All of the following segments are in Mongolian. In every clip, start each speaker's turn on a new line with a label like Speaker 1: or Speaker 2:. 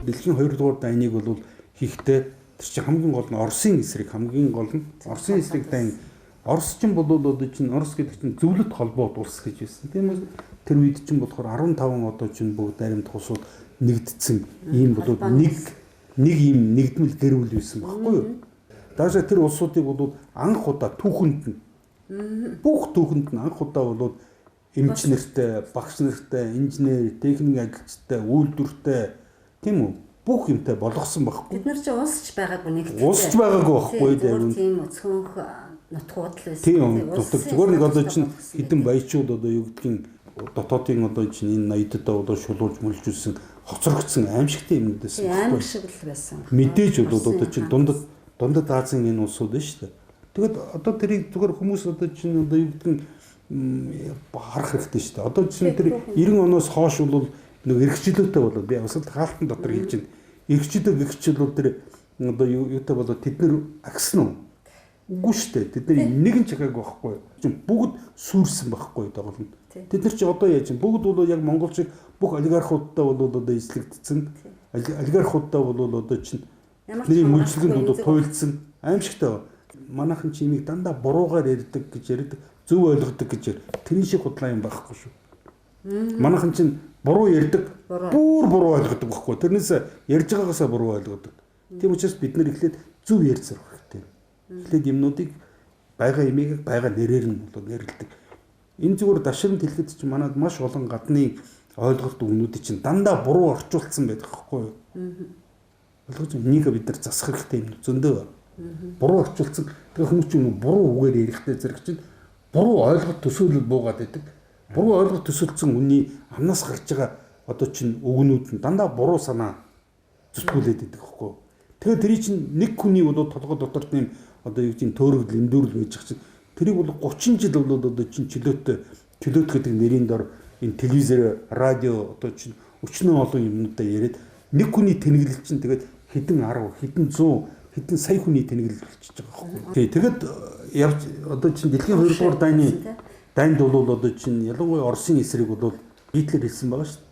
Speaker 1: дэлхийн 2 дугаар дайныг бол хийхдээ тэр чинь хамгийн гол нь Оросын эсрэг Оросын эсрэг дайн Орос ч бол одоо чинь Орос гэдэг чинь зөвлөлт холбоод улс гэж байсан. Тийм үү? Тэр үед чинь болохоор 15 одоо чинь бүгд наримд хусууд нэгдсэн ийм бол нэг ийм нэгдмэл гэр бүл байсан баггүй юу? Даашаа тэр улсуудыг бол анх удаа түүхэнд нь бүх түүхэнд нь анх удаа бол эмч нартай, багш нартай, инженер, техник ажилчтай, үйлдвэртэй тийм үү? Бүх юмтай болгосон баггүй.
Speaker 2: Бид нар ч уусч байгаагүй нэгдсэн.
Speaker 1: Уусч байгаагүй баггүй дээ.
Speaker 2: Тийм өцгөнх нутгууд л байсан.
Speaker 1: Тийм зүгээр нэг одоо чинь хэдэн баячууд одоо юу гэдгийг дотоодын одоо чинь энэ ноёдод одоо шулуулж мөлжүүлсэн хоцрогдсон аимшигтай юмнуудээс
Speaker 2: аимшиг л байсан.
Speaker 1: Мэдээж бол одоо чинь дундад Азийн энэ улсууд нь шүү дээ. Тэгэд одоо тэрийг зүгээр хүмүүс одоо чинь одоо юу гэдгийг харах хэрэгтэй шүү дээ. Одоо чинь тэр 90 оноос хойш бол нэг эрхчлөөтэй болоод би бас хаалтан дотор хэлж байна. Эрхчлөө гихчл бол тэр одоо юутай болоод тэд нэр агсан уу? Үгүй шүү дээ. Тэд нар нэгэн чагааг байхгүй. Чинь бүгд сүрсэн байхгүй даа. Тэд нар чи одоо яаж чинь бүгд бол яг монгол шиг бүх олигархуудтай бол одоо эслэгдсэн. Олигархуудтай бол одоо чинь нэрийн мүлжлэгэнд бол туйлдсан аимшигтай байна. Манайхан чи имийг дандаа буруугаар ярьдаг гэж ярьдаг, зөв ойлгодог гэж тэрний шиг худлаа юм байхгүй шүү. Манайхан чинь буруу ярьдаг, бүр буруу ойлгодог байхгүй. Тэрнээс ярьж байгаагаасаа буруу ойлгодог. Тийм учраас бид нар эхлээд зөв ярьж сурах хэрэгтэй. Эхлээд юмнуудыг байгаа имийг байгаа нэрээр нь бол нэрлэдэг. Энэ зүгээр дашрамд хэлэхэд чинь манайд маш олон гадны ойлголт өгнүүдийг чинь дандаа буруу орчуулсан байдаг байхгүй юу? Ойлгож энийг бид нар засах хэрэгтэй юм зөндөө. Буруу орчуулсан. Тэгээ хүмүүс чинь буруу үгээр ярихтай зэрэг чинь буруу ойлголт төсөөлөл буугаад байдаг. Буруу ойлголт төсөөлсөн хүний амнаас гарч байгаа одоо чинь өгнүүд нь дандаа буруу санаа зүтгүүлээд байдаг байхгүй. Тэгээ тэрий чинь нэг хүний бол толгой дотор тийм одоо юу гэдэг төөрөглөл эндүрл байж байгаа чинь тэрийг бол 30 жил бол одоо чинь чөлөөт гэдэг нэрийн дор энэ телевизээр радио одоо чинь өчнөө олон юмнуудаа яриад нэг хүний тэнэглэл чинь тэгээд хэдэн 10 хэдэн 100 хэдэн сая хүний тэнэглэл болчихж байгаа байхгүй. Тэгээд явж одоо чинь дэлхийн 2 дугаар дайнд бол одоо чинь ялангуяа Оросын эсрэг бол Гитлер хэлсэн байгаа шүү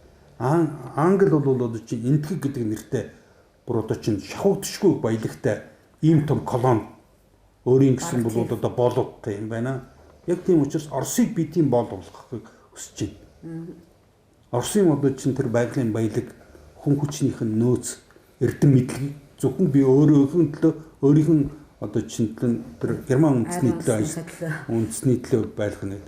Speaker 1: дээ. Англи бол одоо чинь энтхэг гэдэг нэртэй бүр одоо чинь шахагдшгүй баялагтай ийм том колон өөрийн гэсэн бол одоо болоодтай юм байна. Яг тийм учраас Оросыг би тийм боол болгохыг хүсэж байна. Оросын одоо чинь тэр байгалийн баялаг хүн хүчнийх нь нөөц эрдэм мэдлэг зөвхөн би өөрийнх нь одоо чинь тэр герман үндэсний төлөө байлгах нь.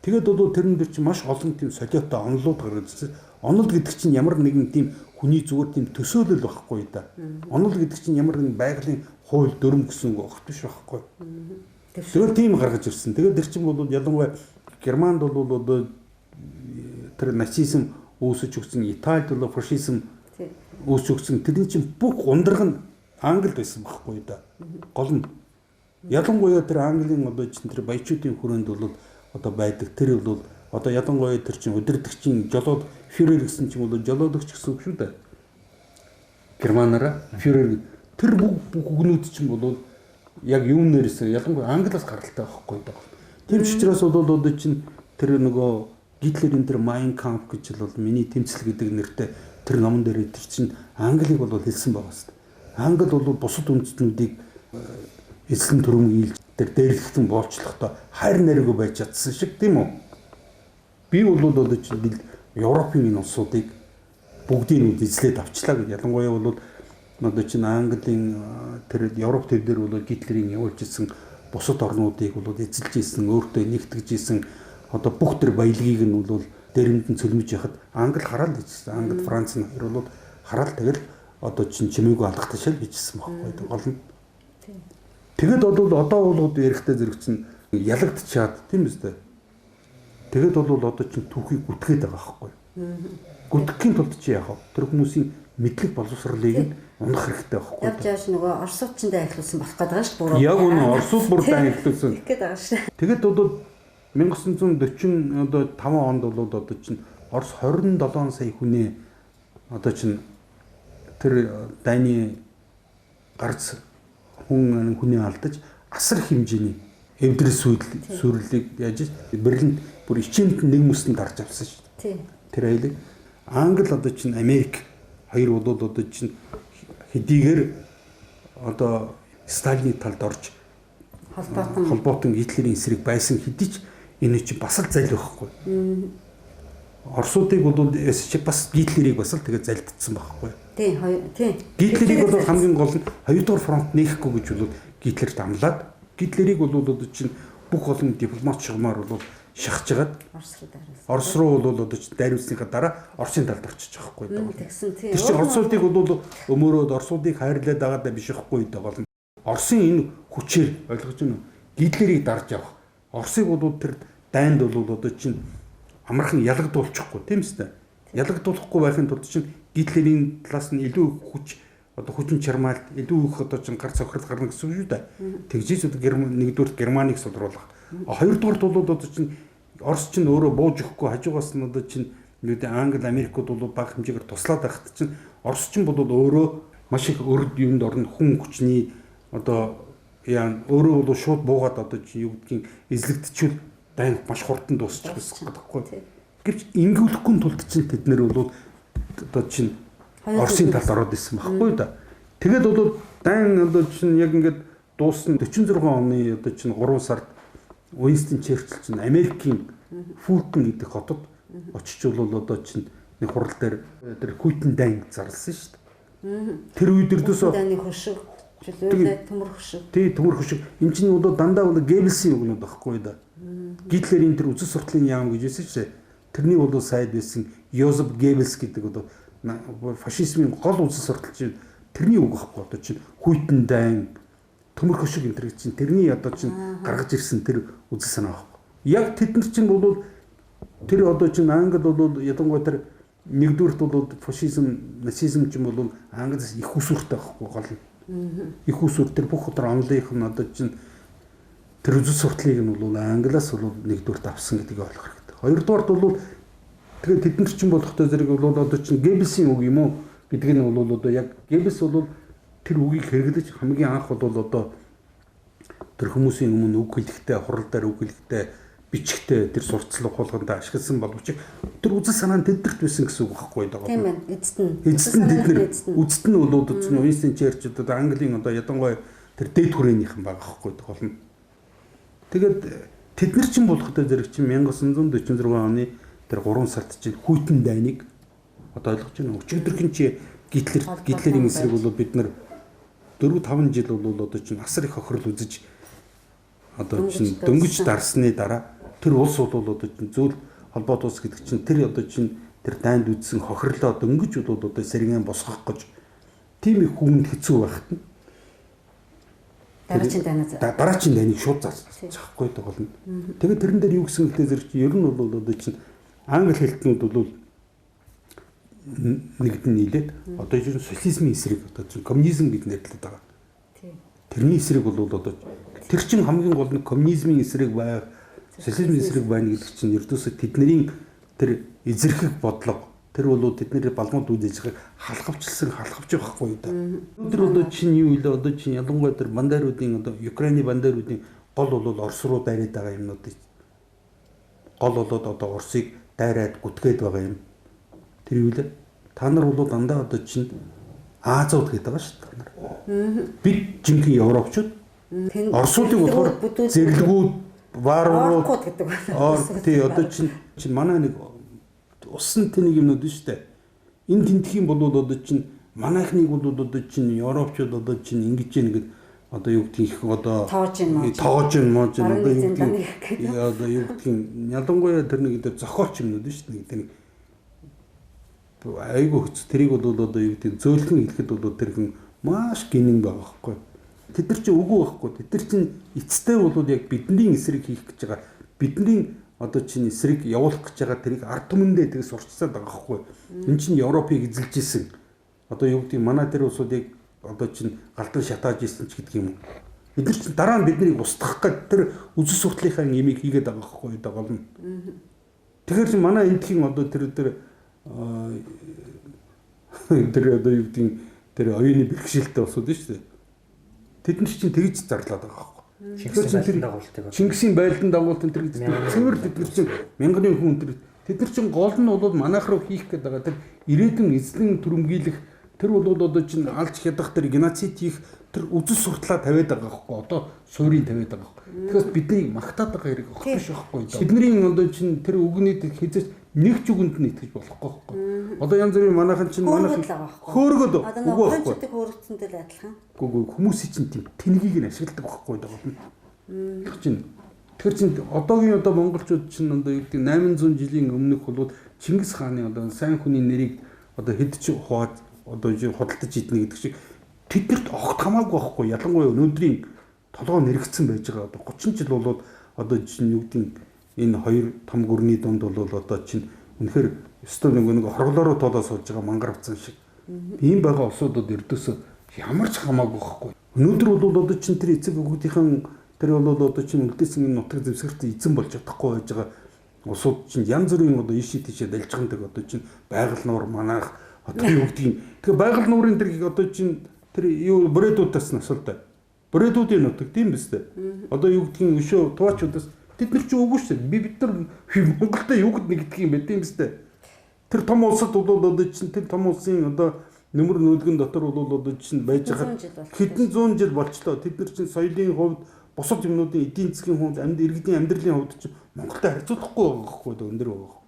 Speaker 1: Тэгээд бол тэрэн дээр чинь маш олон тийм солиотой онолууд гаргаж ирсэн. Онол гэдэг чинь ямар нэгэн тийм хүний зүгээр тийм төсөөлөл байхгүй да. Онол гэдэг чинь ямар нэгэн байгалийн хууль дүрм гэсэн үг огт биш байхгүй. Тэгэхээр тийм гаргаж ирсэн. Тэгээд тэр чинь бол ялангуяа Германд бол одоо тэр нацизм үүсэж өгсөн, Италид бол фашизм үүсэж өгсөн. Тэрний чинь бүх ундраг нь Англид байсан байхгүй да. Гол нь ялангуяа тэр Английн одоо чинь тэр баячуудын хүрээнд бол одоо байдаг. Тэр бол одоо ялангуяа тэр чинь удирдагчийн жолоод фюрер гэсэн чинь бол жолоодогч гэсэн үг шүү дээ. Германаараа фюрер тэр бүх үгнүүд чинь бол яг юун нэрээс ялангуяа Англиас гаралтай байхгүй даа. Тийм учраас бол одоо чинь тэр нөгөө Гитлерийн тэр Mein Kampf гэж бол миний тэмцэл гэдэг нэртэй тэр номон дээр тэр чинь Англиг бол хэлсэн байгаа шүү дээ. Англи бол бусад үндэстнүүдийг эзлэн төрөмгийлж тэр дээрлэхтэн боолчлохдоо хайр найргүй байж чадсан шиг тийм үү? Би бол одоо чинь Европын энэ улсуудыг бүгдийг эзлээд авчлаа гэж ялангуяа бол одоо чинь Английн тэр Европ төр дээр бол Гитлерийн явуулж ирсэн бусад орнуудыг бол эзэлж ирсэн, өөртөө нэгтгэж ирсэн одоо бүх тэр баялагийг нь бол дээрэмдэн цөлмөж яхад Англи хараал гэжсэн. Англи Франц нь бол хараал тэгэл одоо чинь чимээгүй алгахтай шал хийжсэн байхгүй гол нь. Тэгэд бол одоо бол ярихтай зэрэг чинь ялагдчихад тийм үстэй. Тэгэд бол одоо чинь түүхийг гүтгээд байгаа байхгүй. Гүтгэхийн тулд чи яах вэ? Тэр хүмүүсийн мэдлэг боловсролыг нь унах хэрэгтэй байхгүй.
Speaker 2: Яг жааш нөгөө Оросууд ч дайхлуулсан болох гэдэг байгаа шүү дээ.
Speaker 1: Яг үнэ Оросууд бүр дайхлуулсан.
Speaker 2: Тэгэд байгаа шүү.
Speaker 1: Тэгэд бол 1940 одоо 5 онд бол одоо чинь Орос 27 сая хүнээ одоо чинь тэр дайны гарц хүний алдаж асар хэмжээний эвдрэл сүрлийг яаж Берлинд бүр ичээнд нэг мөсөнд дарж авсан шүү дээ. Тэр айлыг Англи одоо чинь Америк хоёр бол одоо чинь хэдийгээр одоо Сталины талд орж холбоотон Гитлерийн эсрэг байсан хэдий ч энэ чинь бас л зал байхгүй. Оросуудыг бол бас Гитлерийг бас л тэгээ залдсан байхгүй.
Speaker 2: Тийм.
Speaker 1: Гитлерийг бол хамгийн гол нь 2 дугаар фронт нээхгүй гэж бол Гитлерт амлаад Гитлерийг бол одоо чинь бүх олон дипломат шугамар бол шахажгаад Орос руу бол одоо чинь дайруулсныхаа дараа Оросын талд орчиж байгаа байхгүй.
Speaker 2: Тэгсэн тийм.
Speaker 1: Тэр чинь Оросуудыг бол өмөрөөд Оросуудыг хайрлаад байгаадаа биш байхгүй байгаа. Оросын энэ хүчээр ойлгож байна уу? Гитлерийг дарж явах. Оросыг бол тэр дайнд бол одоо чинь амархан ялгадуулчихгүй тийм үстэй. Ялгадуулахгүй байхын тулд чинь Гитлерийн талаас нь илүү их хүч одоо хүчин чармаалт илүү их одоо чинь гар цохрол гарна гэсэн үг шүү дээ. Тэгжээс нэгдүгээр Германыг сулруулах. Хоёрдугаар бол одоо чинь Орос чинь өөрөө бууж өгөхгүй хажуугаас нь одоо чинь Англи, Америкууд бол бага хэмжээгээр туслаад байхад чинь Орос чинь бол өөрөө маш их өрд юунд орно хүн хүчний одоо яа өөрөө бол шууд буугаад одоо чинь юу гэдгийг эзлэгдчихвэл дайн маш хурдан дуусчих гэсэн гэдэггүй. Гэвч ингэүүлэхгүй тулд чинь тэд нэр бол одоо чинь Оросын талд ороод исэн байхгүй да. Тэгээд бол дайн одоо чинь яг ингээд дуусна 46 оны одоо чинь 3 сард Уинстон Черчилль чинь Америкийн Фултон гэдэг хотод очиж бол одоо чинь нэг хурал дээр тэр Хүйтэн дайн зарласан шүү дээ. Тэр үед дэрдөөсөө
Speaker 2: дайны хөшиг төмөр хөшиг.
Speaker 1: Тий төмөр хөшиг. Энд чинь бол дандаа бол Геббельсийн үгнүүд байхгүй да. Гитлерийн тэр үсэг суртлын яам гэж байсан шүү дээ. Тэрний бол сайд байсан Йозеф Геббельс гэдэг одоо фашизмын гол үсэг сурталч тэрний үг байхгүй одоо чинь Хүйтэн дайн төмөр хөшиг энэ төр чинь тэрний одоо чинь гаргаж ирсэн тэр үсэг санаа байхгүй. Яг тэд нар чинь бол тэр одоо чинь Англид бол ядангуй тэр нэгдүгürt бол фашизм, нацизм чинь бол Англиас их усүртэй байхгүй гол. Их усүр тэр бүх өдөр онлынх нь одоо чинь тэр үсэг суртлыг нь бол Англиас бол нэгдүгürt авсан гэдгийг ойлгох хэрэгтэй. Хоёрдугаарт бол тэгээд тэд нар чинь болохтой зэрэг бол одоо чинь Геббельсийн үг юм уу гэдэг нь бол одоо яг Геббельс бол тэр үгийг хэрэглэж хамгийн анх бол одоо тэр хүмүүсийн өмнө үг хэлэхдээ хурал дээр үг хэлэхдээ бичгтээ тэр сурталчилга хулганд ашигласан боловч тэр үзэл санаа нь тэдэрт байсан гэсэн үг байхгүй даа.
Speaker 2: Тийм байна.
Speaker 1: Эцэст нь тэд нар үзэст нь бол одоо чинь Уинстон Черчилль одоо Английн одоо ядангуй тэр дээд хүрээнийхэн байгаа байхгүй болно. Тэгээд тэд нар чинь болохтой зэрэг чинь 1946 оны тэр 3 сард чинь Хүйтэн дайныг одоо ойлгож байна. Өчигдөрхөн чи Гитлерийн эсрэг бол бид нар 4-5 жил бол одоо чинь асар их хохирол үзэж одоо чинь дөнгөж дарсны дараа тэр улс бол одоо чинь зөвл холбоот улс гэдэг чинь тэр одоо чинь тэр дайнд үзсэн хохирлоо дөнгөж бол одоо сэргэн босгох гэж тийм их хүнд хэцүү байхад нь дараагийн дайныг шууд заахгүй болно. Тэгээд тэрэн дээр юу гэсэн хэлтэй зэрэг чи ер нь бол одоо чинь англи хэлтнүүд бол нэгд нь нийлээд одоо чинь социализмын эсрэг одоо чинь коммунизм гэж нэрлэдэг байгаа. Тэрний эсрэг бол одоо тэр чинь хамгийн гол нь коммунизмын эсрэг байх, социализмын эсрэг байна гэдэг чинь ердөөсөө тэдний тэр эзэрхэх бодлого тэр бол тэдний балмууд үзэж байгааг халахвч байхгүй да. Өнөөдөр одоо чинь юу вэ? Одоо чинь ялангуяа тэр бандеруудын одоо Украины бандеруудын гол бол Орос руу дайраад байгаа юмнууд. Гол болоод одоо Оросыг дайраад гүтгээд байгаа юм. Тэр юу вэ? Та нар бол дандаа одоо чинь Азууд гэдэг байгаа шүү дээ. Бид жинхэнэ европчууд Оросуудыг болохоор зэрлэгүүд варварууд
Speaker 2: гэдэг байна.
Speaker 1: Тий одоо чинь манай нэг усан тэнийг юмнууд шүү дээ. Энэ тентхийн бол одоо чинь манайхныг бол одоо чинь европчууд одоо чинь ингэж яагаад одоо юу гэдгийг одоо тоож мож одоо юу гэдгийг одоо юу гэдгийг ялангуяа тэр нэг дээр зохиолч юмнууд шүү дээ. Тэр айгу хөц тэрийг бол одоо юу гэдэг зөөлхөн хэлэхэд бол тэр хүн маш гинэн байгаа байхгүй. Тэд нар чинь үгүй байхгүй. Тэд нар чинь эцэстээ бол яг бидний эсрэг хийх гэж байгаа. Бидний одоо чинь эсрэг явуулах гэж байгаа тэрийг ард түмэндээ тэгээ сурчсаад байгаа байхгүй. Энэ чинь Европыг эзэлж исэн. Одоо юу гэдэг манай тэр улсуудыг одоо чинь галдан шатааж исэн ч гэдэг юм уу. Бид нар чинь дараа нь биднийг устгах гэж тэр үзэл суртлынхаа ямиг хийгээд байгаа байхгүй да гол нь. Тэгэхээр манай эндхийн одоо тэр одоо юу гэдэг тэр оюуны бэрхшээлтэй босоод шүү дээ. Тэд нар чинь тэгж зарлаад байгаа байхгүй. Чингисийн байлдан дагуулт энэ тэр цэвэр тэд нар чинь мянганы хүн тэр тэд нар чинь гол нь бол манайх руу хийх гээд байгаа тэр ирээдүйн эзлэн түрэмгийлэх Тэр бол одоо чинь алж хядах тэр геноцид хийх тэр үзэл суртлаа тавиад байгаа байхгүй одоо суурийг тавиад байгаа байхгүй. Тэгэхээр бидний магтаад байгаа хэрэг огт биш байхгүй. Бидний одоо чинь тэр үгнийд хязгаарч нэг ч үгэнд нь итгэж болохгүй байхгүй. Одоо янз бүрийн манайхан чинь манайхан хөөргөл үгүй байхгүй.
Speaker 2: Одоо хөөргөцөнтэй л адилхан.
Speaker 1: Үгүй хүмүүсийн чинь тийм тэнхийг нь ашигладаг байхгүй даа. Тэр чинь одоогийн одоо монголчууд чинь одоо юу гэдэг 800 жилийн өмнөх бол Чингис хааны одоо сайн хүний нэрийг одоо хэд ч хуваад одоо худалдаж идэнэ гэдэг шиг тэднэрт огт хамаагүй байхгүй. Ялангуяа өнөөдрийн толгой нэрэгдсэн байж байгаа одоо 30 жил болоод одоо чинь юу гэдэг энэ хоёр том гүрний донд бол одоо чинь үнэхээр өстөө нэг хорглоороо тоолоо сууж байгаа мангар авцсан шиг ийм байгаа улсуудад ердөөсөө ямар ч хамаагүй байхгүй. Өнөөдөр бол одоо чинь тэр эцэг хүүхдийн тэр бол одоо чинь үлдээсэн энэ нутаг зэвсгэрт эзэн болж чадахгүй байж байгаа улсууд чинь янз бүрийн одоо иши тийшээ далжгандаг одоо чинь байгаль нуур манайх одоо юу гэдгийг тэгээ байгаль нуурын тэр одоо чинь тэр юу брэдүүдээс нь асуултаа. Брэдүүдийн нутаг тийм биз дээ. Одоо юу гэдгийг өшөө тугаачудаас тэд нар чи үгүй шүү дээ. Бид нар Монголда юу гэд нэгдэг юм бэ тийм биз дээ. Тэр том улсад бол одоо чинь тэр том улсын одоо нөмөр нөлгөн дотор бол одоо чинь байж байгаа хэдэн зуун жил болчлоо. Тэд нар чинь соёлын хувьд бусад юмнуудын эдийн засгийн хувьд иргэдийн амьдралын хувьд чинь Монголтой харьцуулахгүй байгаа байхгүй өндөр байгаа.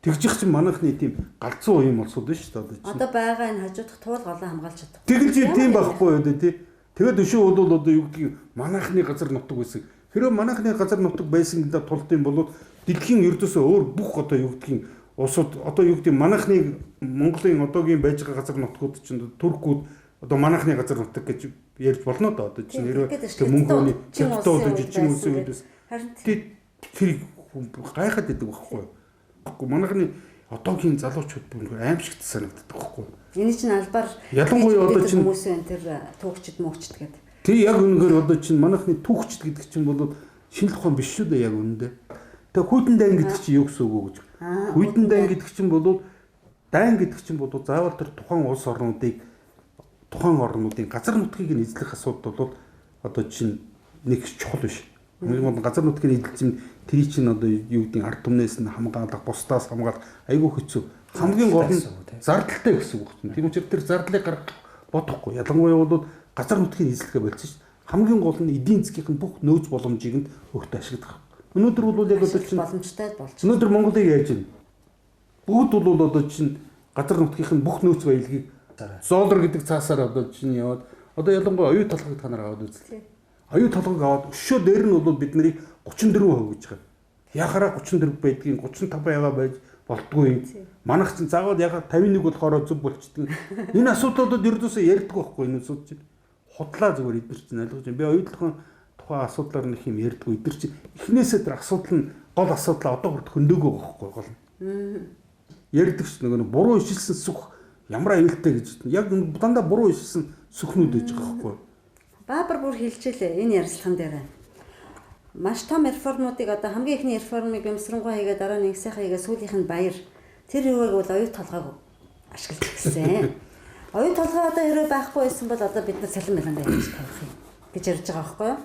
Speaker 1: Тэгжих чинь манайхны тийм галзуу юм улсууд шүү дээ
Speaker 2: одоо байгаа энэ хажуудах туул голоо хамгаалж чадах.
Speaker 1: Тэгэлж тийм байхгүй юу тий. Тэгээд өшөө бол одоо юу гэдгийг манайхны газар нутаг байсан. Хэрэв манайхны газар нутаг байсан гэдэг тулд юм бол дэлхийн ердөөсөө өөр бүх одоо юу гэдгийг улсууд одоо юу гэдэг манайхны Монголын одоогийн байж байгаа газар нутгууд чинь туркууд одоо манайхны газар нутаг гэж ярьж болно да одоо чинь нэрээ мөнгөний хятад жижиг хүмүүс үүдээс тэр гайхаад идэг байхгүй юу. Манайхны одоогийн залуучууд бүр аимшигт санагддаг байхгүй юу.
Speaker 2: Энэ чинь албаар
Speaker 1: ялангуяа одоо чинь
Speaker 2: хүмүүс энэ тэр түүхчд мөгчд гэдэг.
Speaker 1: Тэг яг үнэхээр одоо чинь манайхны түүхчд гэдэг чинь бол шинжлэх ухаан биш шүү дээ яг үнэндээ. Тэг хүйтэн дайн гэдэг чинь юу гэсэн үг вэ гэж. Хүйтэн дайн гэдэг чинь бол дайн гэдэг чинь бол заавал тэр тухайн улс орнуудын газар нутгийг нь эзлэх асуудал бол одоо чинь нэг чухал биш. Нэг газар нутгийг эзэлж чинь тэр чинь одоо юу гэдэг ард түмнээс нь хамгаалах, бусдаас хамгаалах айгүй хэцүү. Хамгийн гол нь зардалтай гэсэн үг байна. Тийм учраас тэр зардлыг гаргах бодохгүй. Ялангуяа бол газар нутгийг эзлэхэ болчихсон шүү. Хамгийн гол нь эдийн засгийн бүх нөөц боломжийг нь өөртөө ашиглах. Өнөөдөр бол яг одоо чинь
Speaker 2: боломжтой болж.
Speaker 1: Өнөөдөр Монголыг яаж байна? Бүгд бол одоо чинь газар нутгийн бүх нөөц баялагийг зоолор гэдэг цаасаар одоо чинь яваад одоо ялангуяа оюу толгойг та нар аваад үзлээ. Оюу толгойг аваад өшөө дээр нь бол бид нарыг 34% гэж байгаа. Яхаараа 34 байдгийг 35 ягаа байж болтгүй. Манайх чинь заавал ягаад 51 болохоор зүг болчдөг. Энэ асуудлуудад ердөөсөө ярьдаг байхгүй энэ асуудал чинь. Худлаа зүгээр эдгээр чинь ойлгож байна. Би оюутлахын тухайн асуудлаар нэг юм ярьдаг. Эдгээр чинь эхнээсээ тэр асуудал нь гол асуудлаа одоо хүртэл хөндөөгүй байхгүй гол. Ярьдаг ч нэг буруу ишилсэн сүх ямар аюултай гэж. Яг дандаа буруу ишилсэн сүхнүүд байж байгаа байхгүй.
Speaker 2: Баабар бүр хэлжээ энэ ярилцлаган дээр. Маш том реформуудыг одоо хамгийн ихний реформыг бямсрангуй хийгээд дараа нь ихсайхаа хийгээд сүүлийнх нь баяр тэр юуг бол оюу толгойг ашиглаж гисэн. Оюу толгой одоо хэрэг байхгүй байсан бол одоо бид нар салин байлаа яаж тавих юм гэж ярьж байгаа байхгүй юу?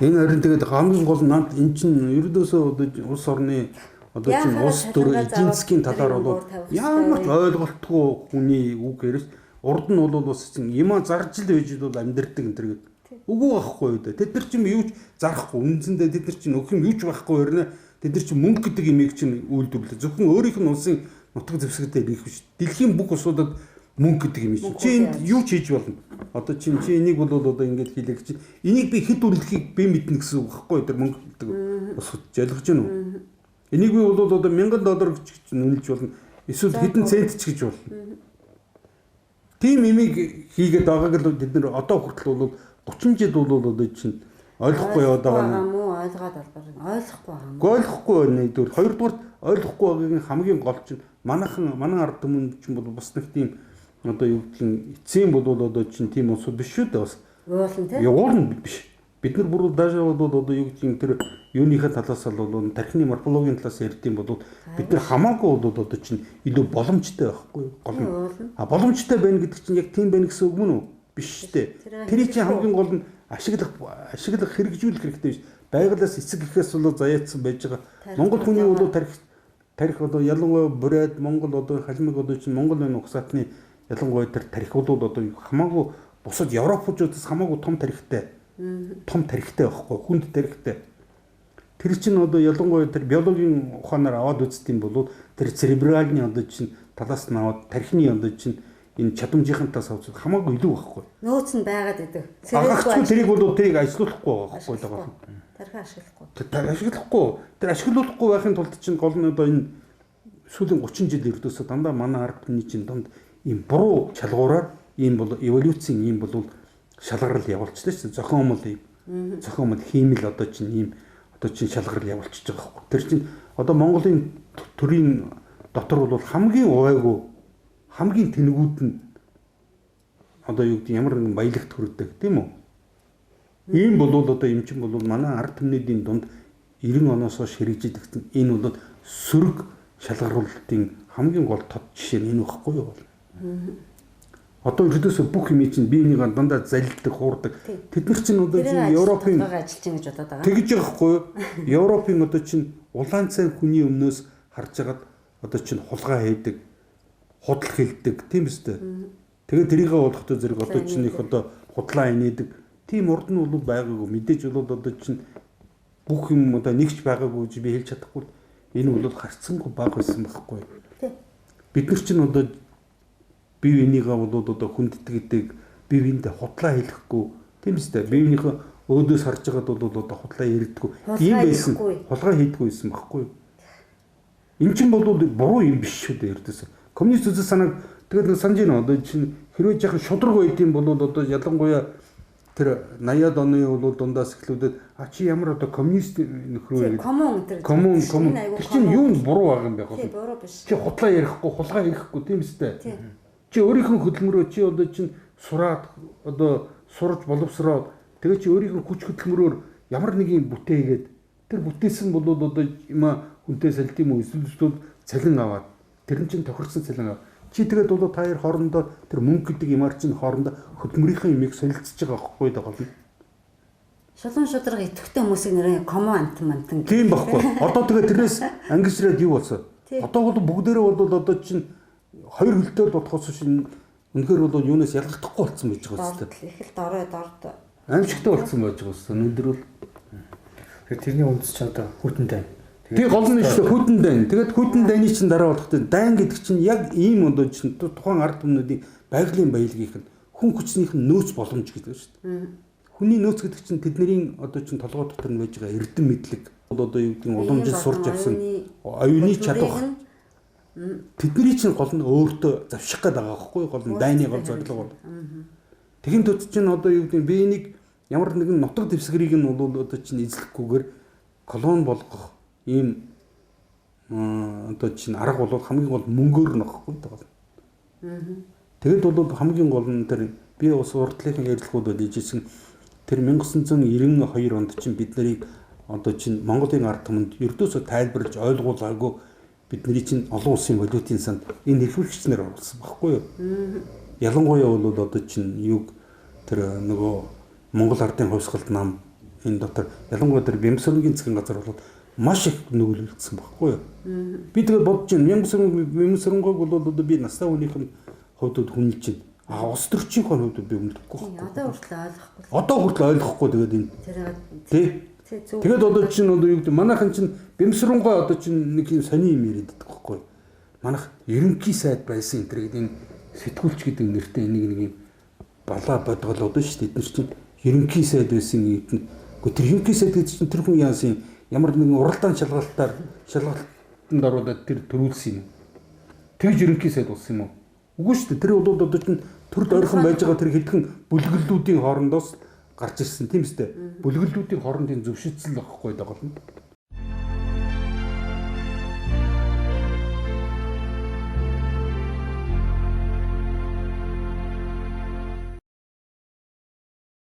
Speaker 1: Энэ харин тэгээд хамгийн гол нь над эн чинь ердөөсөө одоо улс орны одоо чинь улс төр эдийн засгийн талаар бол ямар ч ойлголтгүй хүний үг ярьж урд нь бол бас чинь има зарж л байж бол амьдрдаг энэ төр гэдэг. Үгүй байхгүй юу. Тэд нар чинь юу ч зарахгүй. Үндсэндээ тэд нар чинь өгөх юм юу ч байхгүй өрнө. Тэд нар чинь мөнгө гэдэг имийг чинь үйлдвэрлэх. Зөвхөн өөрийнх нь улсын нутаг зэвсэгтэй ирэх биш. Дэлхийн бүх улсуудад мөнгө гэдэг юм чинь. Чи энд юу ч хийж болно. Одоо чи энийг бол одоо ингэж хийлээ чи. Энийг би хэд үнэлэхийг би мэднэ гэсэн үг байхгүй юу. Тэр мөнгө гэдэг. Бас ойлгож байна уу? Энийг би бол одоо $1000 гэж үнэлж болно. Эсвэл хэдэн цент ч гэж болно. Тим имийг хийгээд байгааг л бид нар одоо хүртэл бол 30 жил бол одоо чинь ойлгохгүй яваад байгаа
Speaker 2: юм уу? Ойлгоод албаар ойлгохгүй байгаа юм.
Speaker 1: Ойлгохгүй байна нэгдүгээр. Хоёрдугаар ойлгохгүй байгаагийн хамгийн гол чинь манай ард түмэн чинь бол бас нэг тийм одоо юу гэдгийг эцсийн бол одоо чинь тийм усуд биш шүү дээ бас.
Speaker 2: Уулан тийм.
Speaker 1: Уулан биш. Бид нар бүр даашаа бол одоо юу гэдгийг тэр юуныхаа талаас бол тархины морфологийн талаас ярьдсан бол бид нар хамаагүй бол одоо чинь илүү боломжтой байхгүй гол нь. Боломжтой байна гэдэг чинь яг тийм байна гэсэн үг мөн үү? Биш дээ. Тэрий чинь хамгийн гол нь ашиглах хэрэгжүүлэх хэрэгтэй биш. Байгалаас эцэг гэхээс болоо заяатсан байж байгаа. Монгол хүний бол тарих одоо ялангуяа Бурайд Монгол одоо халимаг одоо чинь Монгол энэ угсаатны ялангуяа тэр тарих бол одоо хамаагүй бусад европчуудаас хамаагүй том тарихтай. Том тарихтай байхгүй хүнд тарихтай. Тэр чинь одоо ялангуяа тэр биологийн ухаанаар аваад үзтiin бол тэр церебральны одоо чинь талаас нь аваад тархины одоо чинь энэ чадамжийнхантаас авч хамаагүй илүү байхгүй.
Speaker 2: Нөөц нь байгаад идэв.
Speaker 1: Агаарчгүй тэрийг бол тэрийг ажилуулахгүй байхгүй байгаа.
Speaker 2: Тархи ашиглахгүй.
Speaker 1: Тэр ашиглуулахгүй байхын тулд чинь гол нь одоо энэ сүүлийн 30 жил ердөөсөө дандаа манай ард түмний чинь донд ийм буруу шалгуураар ийм бол эволюцийн ийм бол шалгарал явуулчихлаа шүү дээ. Зохион мод хиймэл одоо чинь ийм одоо чинь шалгарал явуулчихж байгаа байхгүй. Тэр чинь одоо Монголын төрийн дотор бол хамгийн увайгүй хамгийн тэнгүүд нь одоо юу гэдэг ямар нэгэн баялагт хүрдэг тийм үү? Ийм бол одоо юм чинь бол манай ард түмнийдийн дунд 90 оноос хойш хэрэгжиж энэ бол сөрөг шалгаруулалтын хамгийн гол тод жишээ нь энэ байхгүй юу? Одоо ердөөсөө бүх юм чинь биенийг дандаа залилдаг, хуурдаг. Тэд нар чинь одоо чинь Европын
Speaker 2: ажиллаж чинь гэж бодоод байгаа.
Speaker 1: Тэгж байгаа байхгүй юу? Европын одоо чинь улаан цай хүний өмнөөс харж агаад одоо чинь хулгай хийдэг, худал хэлдэг тийм үстэй. Тэгээд тэрийгээ болохтой зэрэг одоо чинь их одоо худлаа инээдэг. Тийм урд нь бол байгаагүй. Мэдээж бол одоо чинь бүх юм одоо нэгч байгаагүй гэж би хэлж чадахгүй. Энэ бол харцсангүй баг байсан байхгүй. Бид нар чинь одоо бие бинийгаа бол одоо хүнддэг, бие биендээ худлаа хэлэхгүй тийм үстэй. Бие биенийхээ өөдөөс харж байгаад бол одоо худлаа ярьдаггүй. Ийм байсан. Хулгай хийдэггүй байсан байхгүй. Энэ чинь бол буруу юм биш шүү дээ ердөөсөө. Коммунист үзэл санааг тэгээд санаж байна. Одоо чинь хэрвээ яхан шудраг байд юм бол одоо ялангуяа тэр 80-аад оны бол дундаас эхлүүлээд чи ямар одоо коммунист нөхрөө коммун чинь юу буруу байгаа юм бэ гоо.
Speaker 2: Буруу биш.
Speaker 1: Чи худлаа ярихгүй, хулгай ярихгүй тийм үстэй. Чи өөрийнхөө хөдөлмөрөө чи одоо чинь сураад одоо сурж боловсроод тэгээ чи өөрийнхөө хүч хөдөлмөрөөр ямар нэг юм бүтээ хийгээд тэр бүтээсэн бол одоо юма хүнтэй салт юм уу эсвэл цалин аваад тэр нь чинь тохирсон цалин аваад чи тэгээд бол та хоёр хоорондоо тэр мөнгө гэдэг юмар чинь хоорондоо хөдөлмөрийнхөө юмыг солилцож байгаа байхгүй даа гол.
Speaker 2: Шулуун шудраг идэвхтэй хүмүүсийг нэрээ коммантан.
Speaker 1: Тийм байхгүй. Одоо тэгээд тэрнээс ангижраад юу болсон? Одоо бол бүгдээрээ бол одоо чинь хоёр хөлтөөр бодхоос шин үнэхээр бол юунаас ялгагдахгүй болсон байж байгаа үстэй.
Speaker 2: Их л дорд.
Speaker 1: Аимшигтай болсон байж байгаа үстэй. Өнөөдөр бол
Speaker 3: тэгээд тэрний үндэс ч одоо хүйтэн дайн.
Speaker 1: Тэгээ гол нь шүү хүйтэн дайн. Тэгээд хүйтэн дайны чинь дараа болохтой дайн гэдэг чинь яг ийм одоо чинь тухайн ард түмнүүдийн байгалийн баялагийнх нь хүн хүчнийх нь нөөц боломж гэдэг шүү дээ. Хүний нөөц гэдэг чинь тэдний одоо чинь толгой дотор нь байж байгаа эрдэм мэдлэг одоо юу гэдэг нь уламжид сурч авсан оюуны чадвар. Тэдний чинь гол нь өөртөө завших гээд байгаа байхгүй гол нь дайны гол зорилго бол. Тэгин төд чинь одоо юу гэдэг нь биенийг ямар нэгэн нутаг дэвсгэрийг нь бол одоо чинь эзлэхгүйгээр колон болгох ийм одоо чинь арга бол хамгийн гол мөнгөөр нөхгүй байгаа. Тэгэд бол хамгийн гол нь тэр би ус урдлынхын ярилцлагууд үжижсэн тэр 1992 онд чинь бид нарыг одоо чинь Монголын ард түмэнд ердөөсөө тайлбарлаж ойлгуулаагүй бидний чинь олон улсын валютын санд энэ эрхлэгчнэр оруулсан баггүй юу? Ялангуяа бол одоо чинь юг тэр нөгөө Монгол ардын хувьсгалт нам энэ дотор ялангуяа тэр Бямсрынгийн засгийн газар бол маш их нөлөөлсөн баггүй юу? Би тэгээд бодож байна. Бямсрынгойг бол одоо би настай хүнийх нь хувьд хүнэлж байна. Улс төрчийн хувьд би хүндэхгүй байхгүй. Одоо хүртэл ойлгохгүй тэгээд энэ. Тий. Тэгээд одоо чинь одоо юу гэдэг манайхан чинь Бямсрынгой одоо чинь нэг юм сони юм яриад байдаг байхгүй. Манайх ерөнхий сайд байсан энэ гэдэг энэ сэтгүүлч гэдэг нэртэй нэг юм балаа бодголоод шүү дээ. Эдгээр чинь ерөнхий сайд байсан юм. Гэхдээ тэр ерөнхий сайд гэдэг чинь тэр хүн яасан ямар нэгэн уралдаан шалгалтанд оруулаад тэр төрүүлсэн юм. Тэгж ерөнхий сайд болсон юм уу? Үгүй шүү дээ. Тэр бол одоо чинь төрд ойрхон байж байгаа тэр хэдхэн бүлгэллүүдийн хоорондоос гарч ирсэн тийм үстэй. Бүлгэллүүдийн хоорондын зөвшөөрлөл авахгүй байгаа юм.